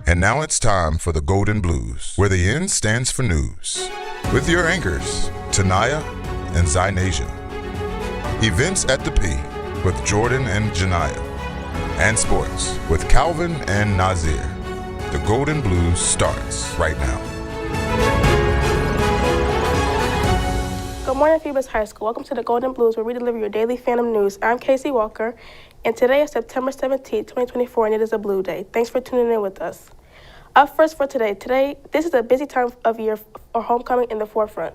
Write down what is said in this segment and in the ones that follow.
And now it's time for the Golden Blues, where the N stands for news. With your anchors, Tanaya and Zainasia. Events at the P with Jordan and Janaya. And sports with Calvin and Nazir. The Golden Blues starts right now. Good morning, Phoebus High School. Welcome to the Golden Blues, where we deliver your daily Phantom news. I'm Casey Walker, and today is September 17th, 2024, and it is a Blue Day. Thanks for tuning in with us. Up first for today, this is a busy time of year for homecoming in the forefront.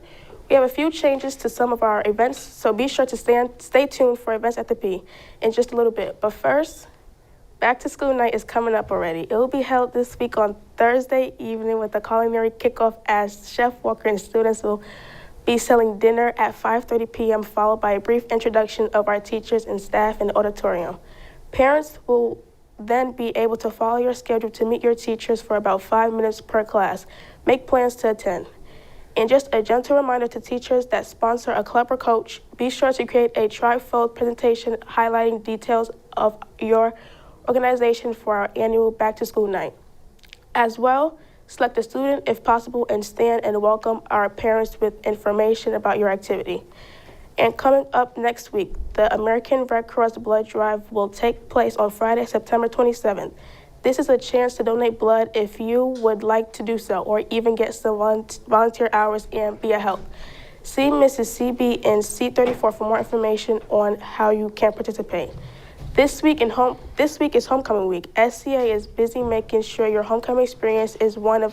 We have a few changes to some of our events, so be sure to stay tuned for events at the P in just a little bit. But first, Back to School Night is coming up already. It will be held this week on Thursday evening with a culinary kickoff as Chef Walker and students will be selling dinner at 5:30 p.m., followed by a brief introduction of our teachers and staff in the auditorium. Parents will then be able to follow your schedule to meet your teachers for about 5 minutes per class. Make plans to attend. And just a gentle reminder to teachers that sponsor a club or coach, be sure to create a trifold presentation highlighting details of your organization for our annual Back to School Night. As well, select a student if possible and stand and welcome our parents with information about your activity. And coming up next week, the American Red Cross Blood Drive will take place on Friday, September 27th. This is a chance to donate blood if you would like to do so, or even get some volunteer hours and be a help. See Mrs. CB in C34 for more information on how you can participate. This week is homecoming week. SCA is busy making sure your homecoming experience is one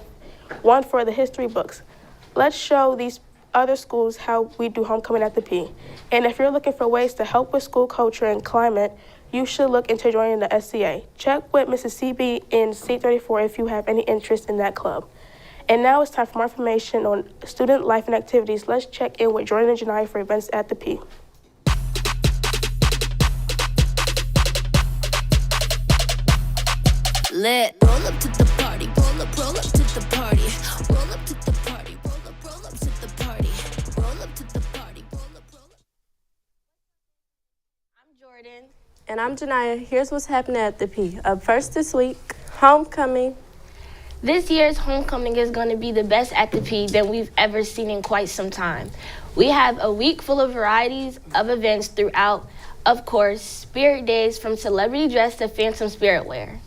for the history books. Let's show these other schools how we do homecoming at the P. And if you're looking for ways to help with school culture and climate, you should look into joining the SCA. Check with Mrs. CB in C34 if you have any interest in that club. And now it's time for more information on student life and activities. Let's check in with Jordan and Janai for events at the P. Lit. Roll up to the party, roll up to the party, roll up to the party, roll up to the party, roll up to the party, roll up. I'm Jordan. And I'm Janaya. Here's what's happening at the P. Up first this week, homecoming. This year's homecoming is going to be the best at the P than we've ever seen in quite some time. We have a week full of varieties of events throughout, of course, spirit days from celebrity dress to phantom spirit wear.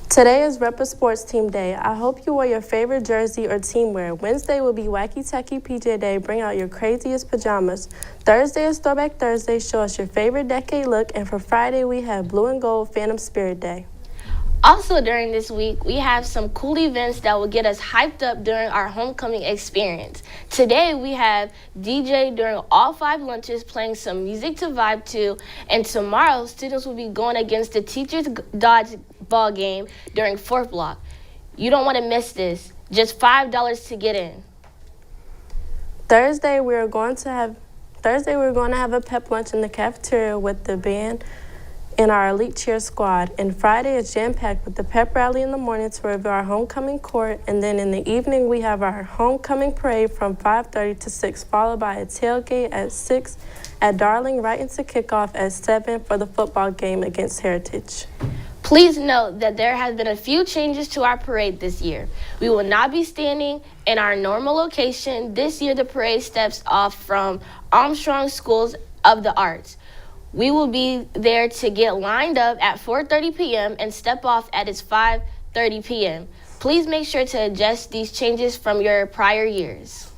Today is Rep a Sports Team Day. I hope you wear your favorite jersey or team wear. Wednesday will be Wacky Tacky PJ Day. Bring out your craziest pajamas. Thursday is Throwback Thursday. Show us your favorite decade look. And for Friday, we have Blue and Gold Phantom Spirit Day. Also during this week, we have some cool events that will get us hyped up during our homecoming experience. Today, we have DJ during all 5 lunches playing some music to vibe to, and tomorrow, students will be going against the Teachers Dodgeball game during 4th block. You don't want to miss this. Just $5 to get in. Thursday, we're going to have a pep lunch in the cafeteria with the band in our elite cheer squad. And Friday is jam-packed with the pep rally in the morning to review our homecoming court. And then in the evening, we have our homecoming parade from 5:30 to 6, followed by a tailgate at 6 at Darling, right into kickoff at 7 for the football game against Heritage. Please note that there have been a few changes to our parade this year. We will not be standing in our normal location. This year, the parade steps off from Armstrong Schools of the Arts. We will be there to get lined up at 4:30 p.m. and step off at its 5:30 p.m. Please make sure to adjust these changes from your prior years.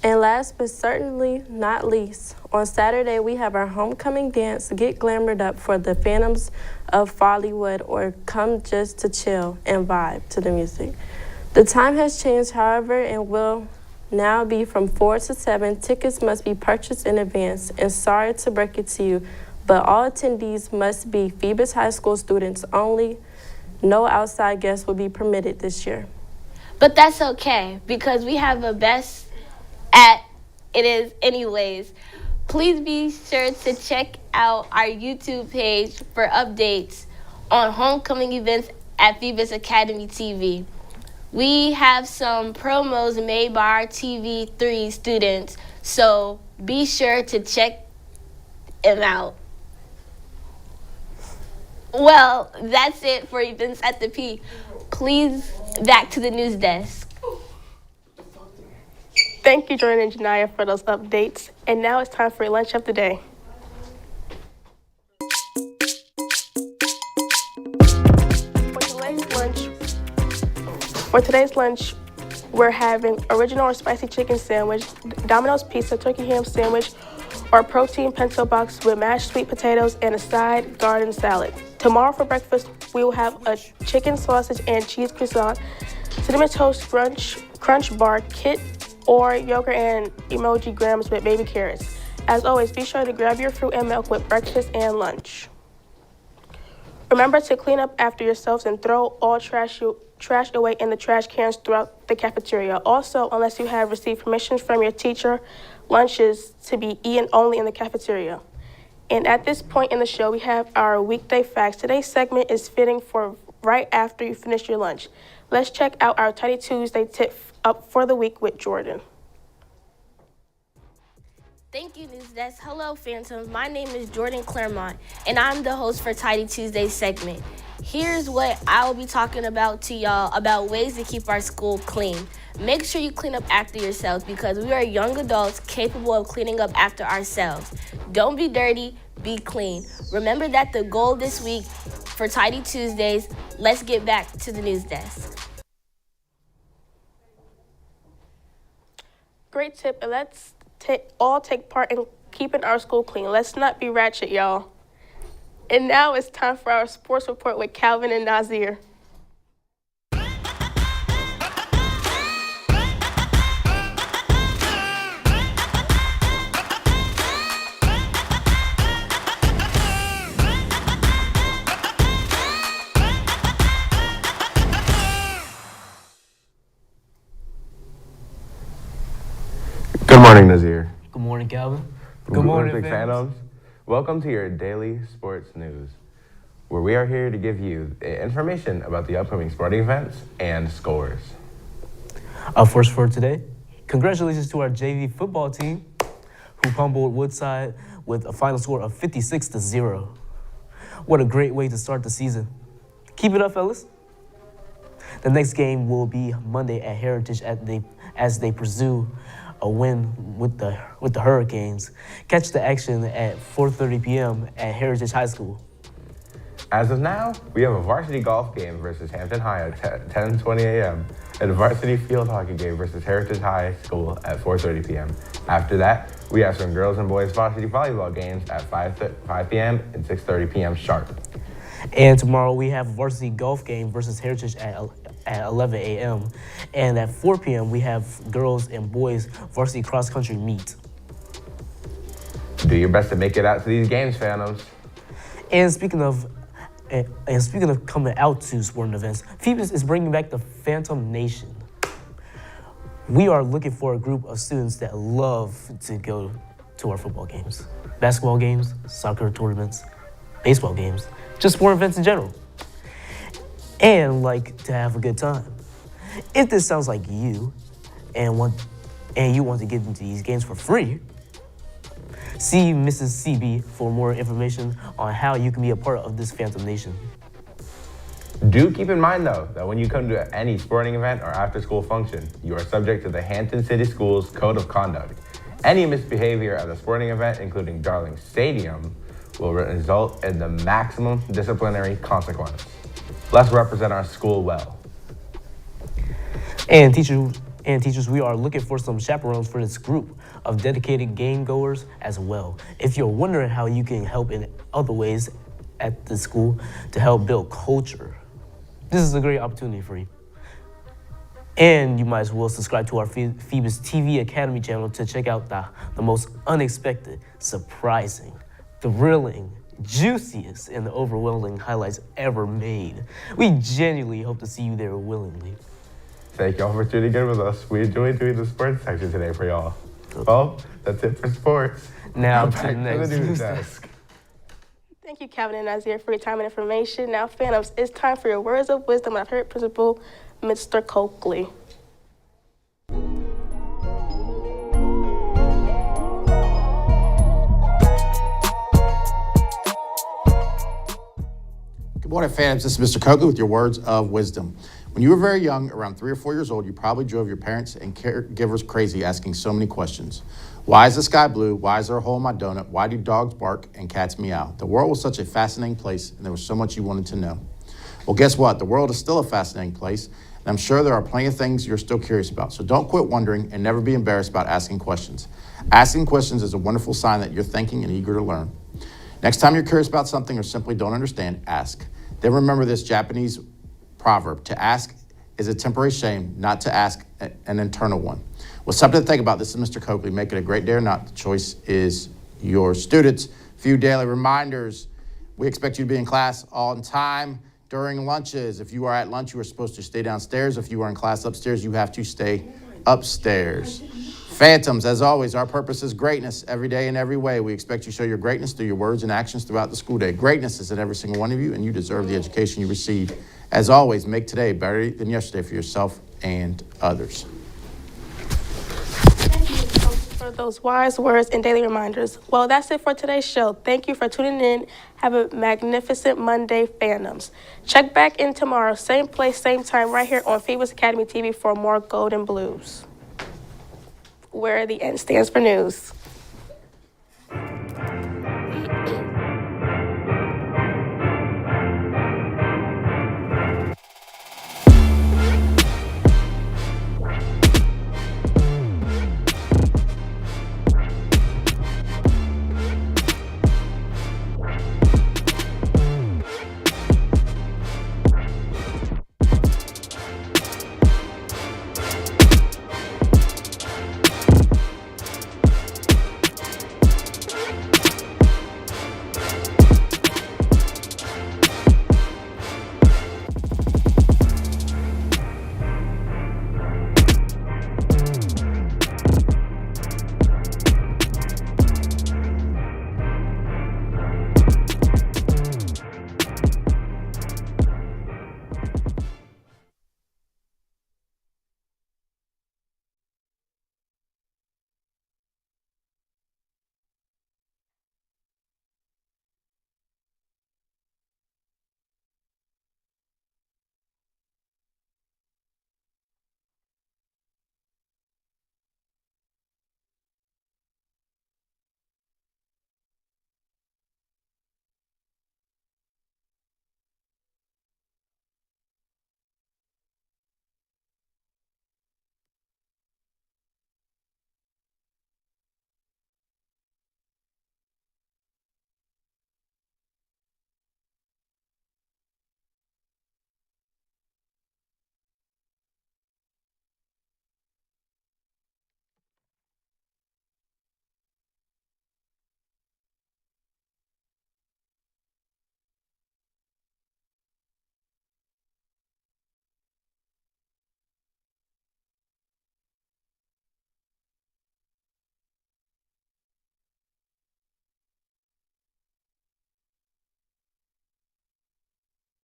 And last but certainly not least, on Saturday we have our homecoming dance, Get Glamored Up for the Phantoms of Follywood, or come just to chill and vibe to the music. The time has changed, however, and will now be from 4 to 7. Tickets must be purchased in advance, and sorry to break it to you, but all attendees must be Phoebus High School students only. No outside guests will be permitted this year. But that's okay, because we have a best at it is anyways. Please be sure to check out our YouTube page for updates on homecoming events at Phoebus Academy TV. We have some promos made by our TV3 students, so be sure to check them out. Well, that's it for events at the P. Please, back to the news desk. Thank you, Jordan and Janiyah, for those updates. And now it's time for your lunch of the day. For today's lunch, we're having original or spicy chicken sandwich, Domino's pizza, turkey ham sandwich, or protein pinto box with mashed sweet potatoes and a side garden salad. Tomorrow for breakfast, we will have a chicken sausage and cheese croissant, cinnamon toast crunch bar kit, or yogurt and emoji grams with baby carrots. As always, be sure to grab your fruit and milk with breakfast and lunch. Remember to clean up after yourselves and throw all trash away in the trash cans throughout the cafeteria. Also, unless you have received permission from your teacher, lunch is to be eaten only in the cafeteria. And at this point in the show, we have our weekday facts. Today's segment is fitting for right after you finish your lunch. Let's check out our Tidy Tuesday tip up for the week with Jordan. Thank you, News Desk. Hello, Phantoms. My name is Jordan Claremont, and I'm the host for Tidy Tuesday segment. Here's what I will be talking about to y'all about ways to keep our school clean. Make sure you clean up after yourselves because we are young adults capable of cleaning up after ourselves. Don't be dirty, be clean. Remember that the goal this week for Tidy Tuesdays, let's get back to the News Desk. Great tip, and let's all take part in keeping our school clean. Let's not be ratchet, y'all. And now it's time for our sports report with Calvin and Nazir. Good morning, Nazir. Good morning, Calvin. Good morning, Olympic fans. Phantoms. Welcome to your daily sports news, where we are here to give you information about the upcoming sporting events and scores. First for today, congratulations to our JV football team, who pummeled Woodside with a final score of 56-0. What a great way to start the season. Keep it up, fellas. The next game will be Monday at Heritage as they pursue a win with the Hurricanes. Catch the action at 4:30 p.m. at Heritage High School. As of now, we have a varsity golf game versus Hampton High at 10:20 a.m. and a varsity field hockey game versus Heritage High School at 4:30 p.m. After that, we have some girls and boys varsity volleyball games at 5 p.m. and 6:30 p.m. sharp. And tomorrow we have a varsity golf game versus Heritage at 11 a.m. And at 4 p.m. we have girls and boys varsity cross country meet. Do your best to make it out to these games, Phantoms. And speaking of coming out to sporting events, Phoebus is bringing back the Phantom Nation. We are looking for a group of students that love to go to our football games, basketball games, soccer tournaments, baseball games, just sport events in general, and like to have a good time. If this sounds like you and you want to get into these games for free, see Mrs. CB for more information on how you can be a part of this Phantom Nation. Do keep in mind, though, that when you come to any sporting event or after-school function, you are subject to the Hampton City Schools Code of Conduct. Any misbehavior at a sporting event, including Darling Stadium, will result in the maximum disciplinary consequence. Let's represent our school well. And teachers, we are looking for some chaperones for this group of dedicated game goers as well. If you're wondering how you can help in other ways at the school to help build culture, this is a great opportunity for you. And you might as well subscribe to our Phoebus TV Academy channel to check out the most unexpected, surprising, thrilling, juiciest, and overwhelming highlights ever made. We genuinely hope to see you there willingly. Thank y'all for tuning in with us. We enjoyed doing the sports section today for y'all. Well, that's it for sports. Now to Back the next news news desk. Thank you, Calvin and Nazir, for your time and information. Now, Phantoms, it's time for your words of wisdom. I've heard Principal Mr. Coakley. Good morning, fans. This is Mr. Coakley with your words of wisdom. When you were very young, around 3 or 4 years old, you probably drove your parents and caregivers crazy asking so many questions. Why is the sky blue? Why is there a hole in my donut? Why do dogs bark and cats meow? The world was such a fascinating place, and there was so much you wanted to know. Well, guess what? The world is still a fascinating place, and I'm sure there are plenty of things you're still curious about. So don't quit wondering and never be embarrassed about asking questions. Asking questions is a wonderful sign that you're thinking and eager to learn. Next time you're curious about something or simply don't understand, ask. Then remember this Japanese proverb: to ask is a temporary shame, not to ask an internal one. Well, something to think about. This is Mr. Coakley. Make it a great day or not. The choice is yours. Students, few daily reminders. We expect you to be in class on time during lunches. If you are at lunch, you are supposed to stay downstairs. If you are in class upstairs, you have to stay upstairs. Phantoms, as always, our purpose is greatness every day and every way. We expect you to show your greatness through your words and actions throughout the school day. Greatness is in every single one of you, and you deserve the education you receive. As always, make today better than yesterday for yourself and others. Thank you for those wise words and daily reminders. Well, that's it for today's show. Thank you for tuning in. Have a magnificent Monday, Phantoms. Check back in tomorrow, same place, same time, right here on Phoebus Academy TV for more Golden Blues, where the N stands for news.